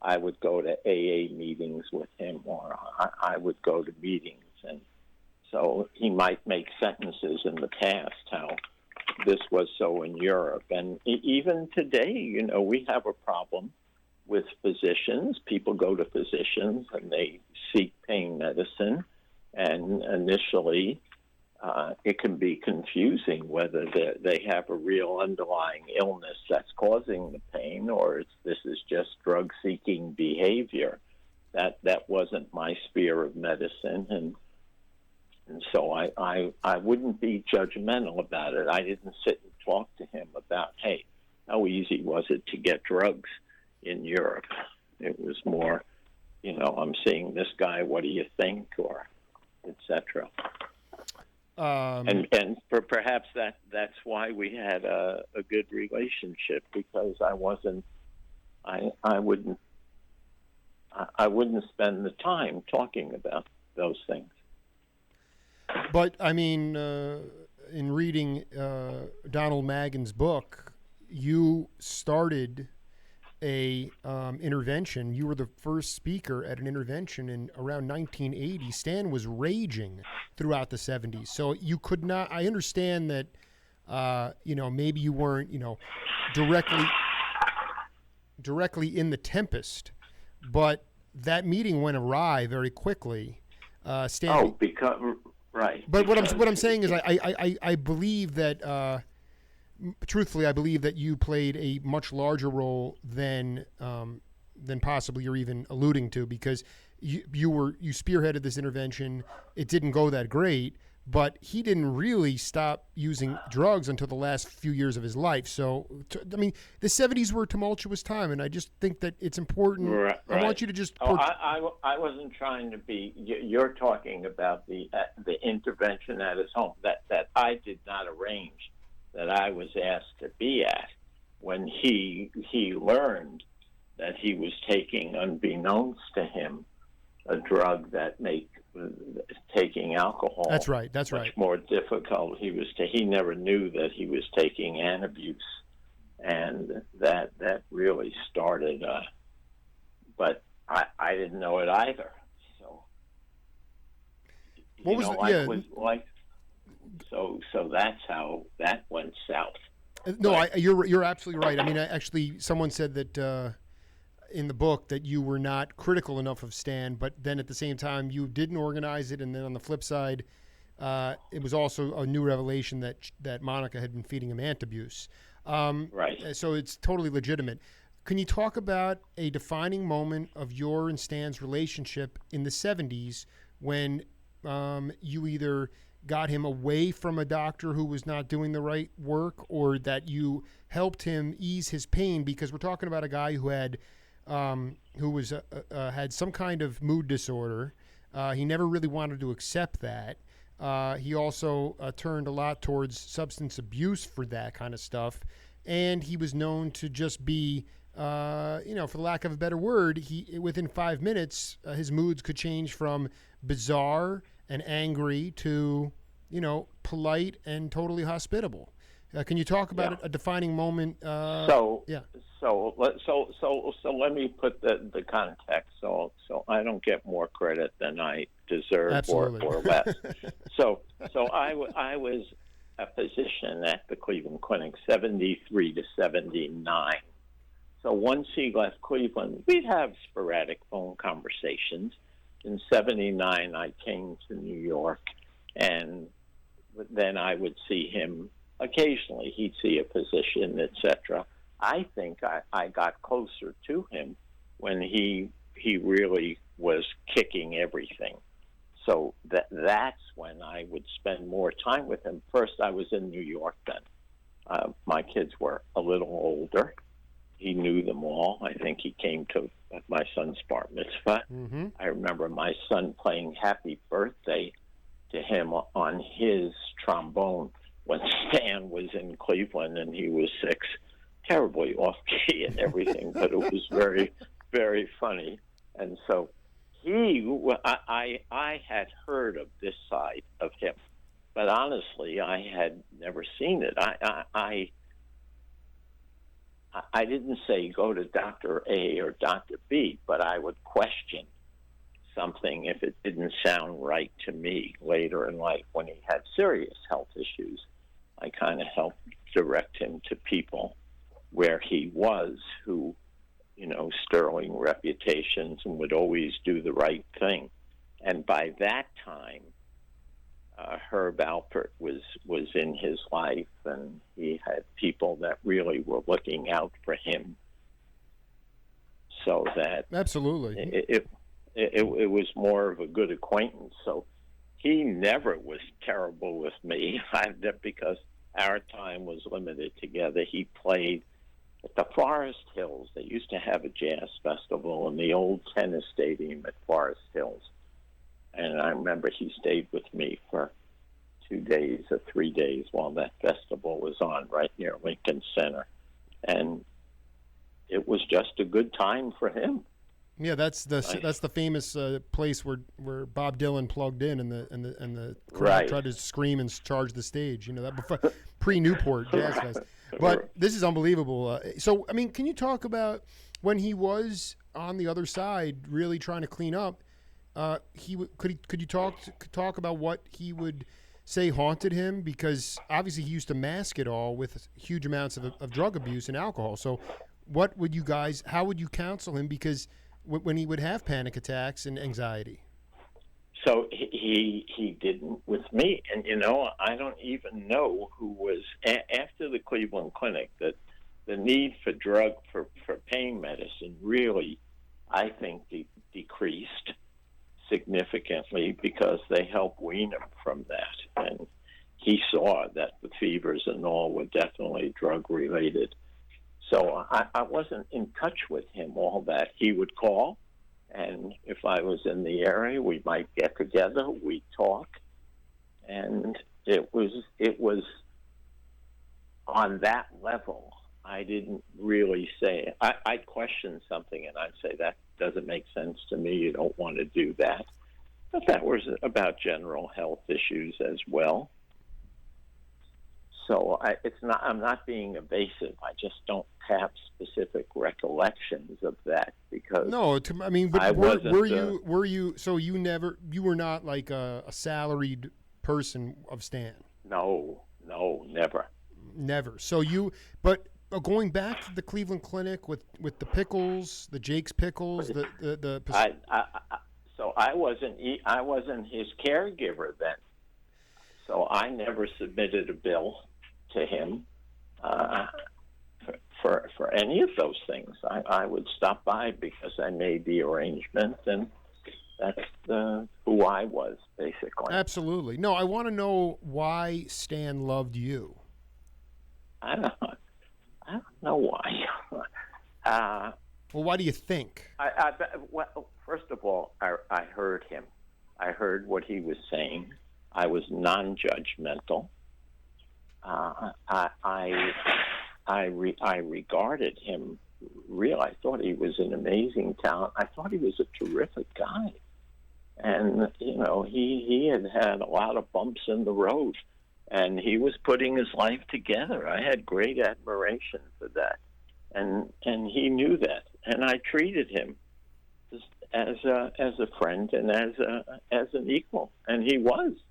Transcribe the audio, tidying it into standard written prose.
I would go to AA meetings with him, or I would go to meetings. And so he might make sentences in the past how this was so in Europe. And even today, we have a problem with physicians. People go to physicians and they seek pain medicine. And initially, it can be confusing whether they have a real underlying illness that's causing the pain, or this is just drug-seeking behavior. That wasn't my sphere of medicine, and so I wouldn't be judgmental about it. I didn't sit and talk to him about, hey, how easy was it to get drugs in Europe? It was more, I'm seeing this guy, what do you think, or etc. And for perhaps that's why we had a good relationship, because I wouldn't spend the time talking about those things. But I mean, in reading Donald Magan's book, you started a intervention. You were the first speaker at an intervention in around 1980. Stan was raging throughout the 70s, so you could not. I understand that, maybe you weren't, directly in the tempest, but that meeting went awry very quickly. Stan. Right. But what I'm saying is, I believe that. Truthfully, I believe that you played a much larger role than possibly you're even alluding to, because you spearheaded this intervention. It didn't go that great, but he didn't really stop using drugs until the last few years of his life. So, the 70s were a tumultuous time, and I just think that it's important. Right. I want you to just. I wasn't trying to be. You're talking about the intervention at his home that I did not arrange, that I was asked to be at, when he learned that he was taking, unbeknownst to him, a drug that make taking alcohol. That's right. Much more difficult. He never knew that he was taking Antabuse, and that really started. But I didn't know it either. So what was So that's how that went south. No, you're absolutely right. I mean, actually, someone said that in the book that you were not critical enough of Stan, but then at the same time you didn't organize it, and then on the flip side, it was also a new revelation that Monica had been feeding him Antabuse. Right. So it's totally legitimate. Can you talk about a defining moment of your and Stan's relationship in the 70s when you either got him away from a doctor who was not doing the right work, or that you helped him ease his pain? Because we're talking about a guy who had some kind of mood disorder. He never really wanted to accept that. He also turned a lot towards substance abuse for that kind of stuff, and he was known to just be, for the lack of a better word, within 5 minutes his moods could change from bizarre and angry to, polite and totally hospitable. Can you talk about a defining moment? So let me put the context, so I don't get more credit than I deserve, or less. So I was a physician at the Cleveland Clinic, 73 to 79. So once he left Cleveland, we'd have sporadic phone conversations. In 79, I came to New York, and then I would see him occasionally. He'd see a physician, etc. I think I got closer to him when he really was kicking everything. So that's when I would spend more time with him. First, I was in New York then. My kids were a little older. He knew them all. I think he came to my son's bar mitzvah. Mm-hmm. I remember my son playing Happy Birthday to him on his trombone when Stan was in Cleveland and he was 6. Terribly off-key and everything, but it was very, very funny. And so I had heard of this side of him, but honestly, I had never seen it. I didn't say go to Dr. A or Dr. B, but I would question something if it didn't sound right to me later in life when he had serious health issues. I kind of helped direct him to people where he was who, sterling reputations and would always do the right thing. And by that time, Herb Alpert was in his life, and he had people that really were looking out for him. So that absolutely, it was more of a good acquaintance. So he never was terrible with me, because our time was limited together. He played at the Forest Hills. They used to have a jazz festival in the old tennis stadium at Forest Hills. And I remember he stayed with me for 2 days or 3 days while that festival was on right near Lincoln Center. And it was just a good time for him. Yeah, that's the famous place where Bob Dylan plugged in and the crowd tried to scream and charge the stage. That before pre-Newport Jazz Fest. But this is unbelievable. So, I mean, can you talk about when he was on the other side, really trying to clean up? Could you talk about what he would say haunted him? Because obviously he used to mask it all with huge amounts of drug abuse and alcohol. So, how would you counsel him? Because when he would have panic attacks and anxiety. So he didn't with me, and I don't even know who was after the Cleveland Clinic that the need for pain medicine really, I think, decreased significantly because they helped wean him from that, and he saw that the fevers and all were definitely drug related. So I wasn't in touch with him all that. He would call, and if I was in the area, we might get together, we'd talk, and it was on that level. I didn't really say, I'd question something and I'd say, that doesn't make sense to me, you don't want to do that. But that was about general health issues as well. So I'm not being evasive. I just don't have specific recollections of that because were you? So you were not like a salaried person of Stan. No, never. Never. So going back to the Cleveland Clinic with the pickles, the Jake's pickles, so I wasn't his caregiver then. So I never submitted a bill to him for any of those things. I would stop by because I made the arrangement, and that's who I was, basically. Absolutely. No, I want to know why Stan loved you. I don't know why. Well, why do you think? Well, first of all, I heard him. I heard what he was saying. I was non-judgmental. I regarded him real. I thought he was an amazing talent. I thought he was a terrific guy. And, he had a lot of bumps in the road, and he was putting his life together. I had great admiration for that. And he knew that. And I treated him as a friend and as an equal. And he was.